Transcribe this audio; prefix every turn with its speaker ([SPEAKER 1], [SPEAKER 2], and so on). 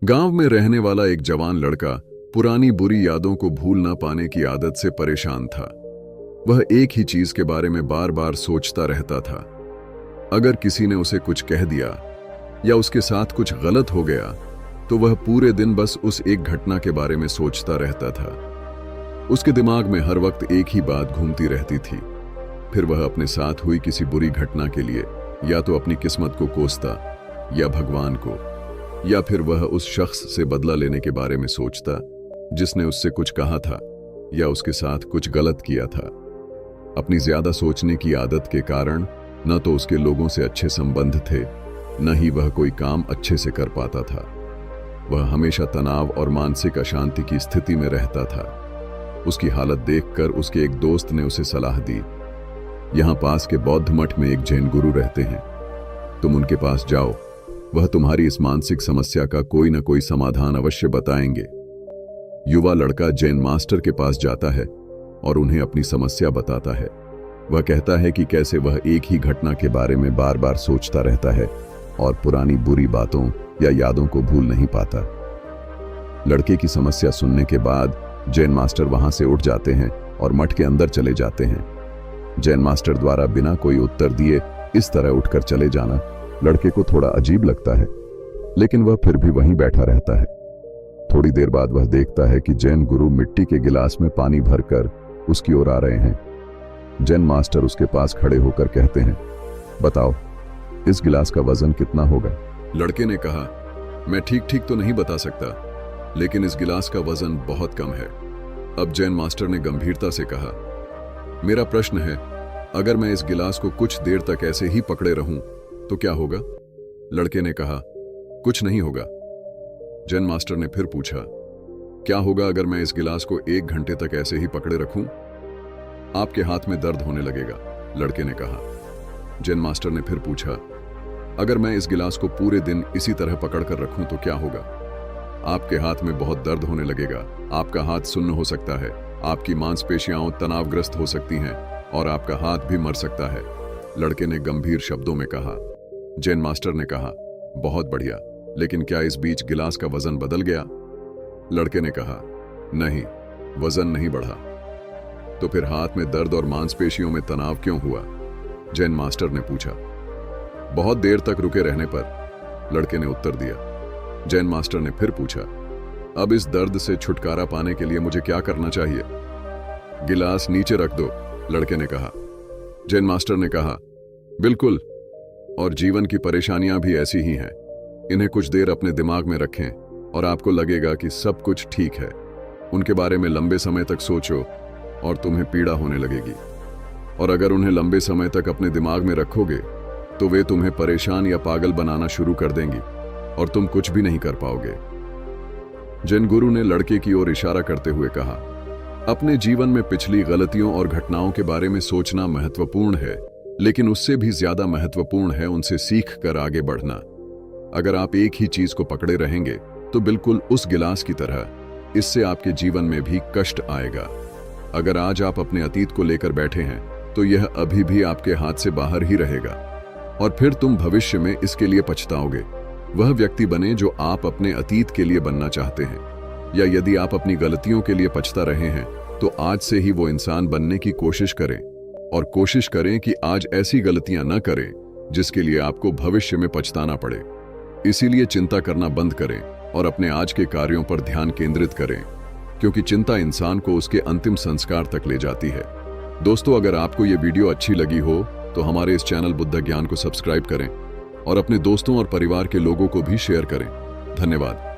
[SPEAKER 1] गांव में रहने वाला एक जवान लड़का पुरानी बुरी यादों को भूल ना पाने की आदत से परेशान था। वह एक ही चीज के बारे में बार बार सोचता रहता था। अगर किसी ने उसे कुछ कह दिया या उसके साथ कुछ गलत हो गया तो वह पूरे दिन बस उस एक घटना के बारे में सोचता रहता था। उसके दिमाग में हर वक्त एक ही बात घूमती रहती थी। फिर वह अपने साथ हुई किसी बुरी घटना के लिए या तो अपनी किस्मत को कोसता या भगवान को, या फिर वह उस शख्स से बदला लेने के बारे में सोचता जिसने उससे कुछ कहा था या उसके साथ कुछ गलत किया था। अपनी ज्यादा सोचने की आदत के कारण न तो उसके लोगों से अच्छे संबंध थे, न ही वह कोई काम अच्छे से कर पाता था। वह हमेशा तनाव और मानसिक अशांति की स्थिति में रहता था। उसकी हालत देखकर उसके एक दोस्त ने उसे सलाह दी, यहां पास के बौद्ध मठ में एक जैन गुरु रहते हैं, तुम उनके पास जाओ, वह तुम्हारी इस मानसिक समस्या का कोई न कोई समाधान अवश्य बताएंगे। युवा लड़का जैन मास्टर के पास जाता है और उन्हें अपनी समस्या बताता है। वह कहता है कि कैसे वह एक ही घटना के बारे में बार बार सोचता रहता है और पुरानी बुरी बातों या यादों को भूल नहीं पाता। लड़के की समस्या सुनने के बाद जैन मास्टर वहां से उठ जाते हैं और मठ के अंदर चले जाते हैं। जैन मास्टर द्वारा बिना कोई उत्तर दिए इस तरह उठकर चले जाना लड़के को थोड़ा अजीब लगता है, लेकिन वह फिर भी वहीं बैठा रहता है। थोड़ी देर बाद वह देखता है कि जैन गुरु मिट्टी के गिलास में पानी भरकर उसकी ओर आ रहे हैं। जैन मास्टर उसके पास खड़े होकर कहते हैं, बताओ इस गिलास का वजन कितना होगा? लड़के ने कहा, मैं ठीक ठीक तो नहीं बता सकता, लेकिन इस गिलास का वजन बहुत कम है। अब जैन मास्टर ने गंभीरता से कहा, मेरा प्रश्न है, अगर मैं इस गिलास को कुछ देर तक ऐसे ही पकड़े रहूं तो क्या होगा? लड़के ने कहा, कुछ नहीं होगा। जैन मास्टर ने फिर पूछा, क्या होगा अगर मैं इस गिलास को 1 घंटे तक ऐसे ही पकड़े रखूं? आपके हाथ में दर्द होने लगेगा, लड़के ने कहा। जैन मास्टर ने फिर पूछा, अगर मैं इस गिलास को पूरे दिन इसी तरह पकड़ कर रखूं तो क्या होगा? आपके हाथ में बहुत दर्द होने लगेगा, आपका हाथ सुन्न हो सकता है, आपकी मांसपेशियां तनावग्रस्त हो सकती हैं और आपका हाथ भी मर सकता है, लड़के ने गंभीर शब्दों में कहा। जैन मास्टर ने कहा, बहुत बढ़िया, लेकिन क्या इस बीच गिलास का वजन बदल गया? लड़के ने कहा, नहीं, वजन नहीं बढ़ा। तो फिर हाथ में दर्द और मांसपेशियों में तनाव क्यों हुआ? जैन मास्टर ने पूछा। बहुत देर तक रुके रहने पर, लड़के ने उत्तर दिया। जैन मास्टर ने फिर पूछा, अब इस दर्द से छुटकारा पाने के लिए मुझे क्या करना चाहिए? गिलास नीचे रख दो, लड़के ने कहा। जैन मास्टर ने कहा, बिल्कुल, और जीवन की परेशानियां भी ऐसी ही हैं। इन्हें कुछ देर अपने दिमाग में रखें और आपको लगेगा कि सब कुछ ठीक है। उनके बारे में लंबे समय तक सोचो और तुम्हें पीड़ा होने लगेगी, और अगर उन्हें लंबे समय तक अपने दिमाग में रखोगे तो वे तुम्हें परेशान या पागल बनाना शुरू कर देंगी और तुम कुछ भी नहीं कर पाओगे। जैन गुरु ने लड़के की ओर इशारा करते हुए कहा, अपने जीवन में पिछली गलतियों और घटनाओं के बारे में सोचना महत्वपूर्ण है, लेकिन उससे भी ज्यादा महत्वपूर्ण है उनसे सीख कर आगे बढ़ना। अगर आप एक ही चीज को पकड़े रहेंगे तो बिल्कुल उस गिलास की तरह इससे आपके जीवन में भी कष्ट आएगा। अगर आज आप अपने अतीत को लेकर बैठे हैं तो यह अभी भी आपके हाथ से बाहर ही रहेगा और फिर तुम भविष्य में इसके लिए पछताओगे। वह व्यक्ति बने जो आप अपने अतीत के लिए बनना चाहते हैं, या यदि आप अपनी गलतियों के लिए पछता रहे हैं तो आज से ही वो इंसान बनने की कोशिश करें, और कोशिश करें कि आज ऐसी गलतियां न करें जिसके लिए आपको भविष्य में पछताना पड़े। इसीलिए चिंता करना बंद करें और अपने आज के कार्यों पर ध्यान केंद्रित करें, क्योंकि चिंता इंसान को उसके अंतिम संस्कार तक ले जाती है। दोस्तों, अगर आपको ये वीडियो अच्छी लगी हो तो हमारे इस चैनल बुद्ध ज्ञान को सब्सक्राइब करें और अपने दोस्तों और परिवार के लोगों को भी शेयर करें। धन्यवाद।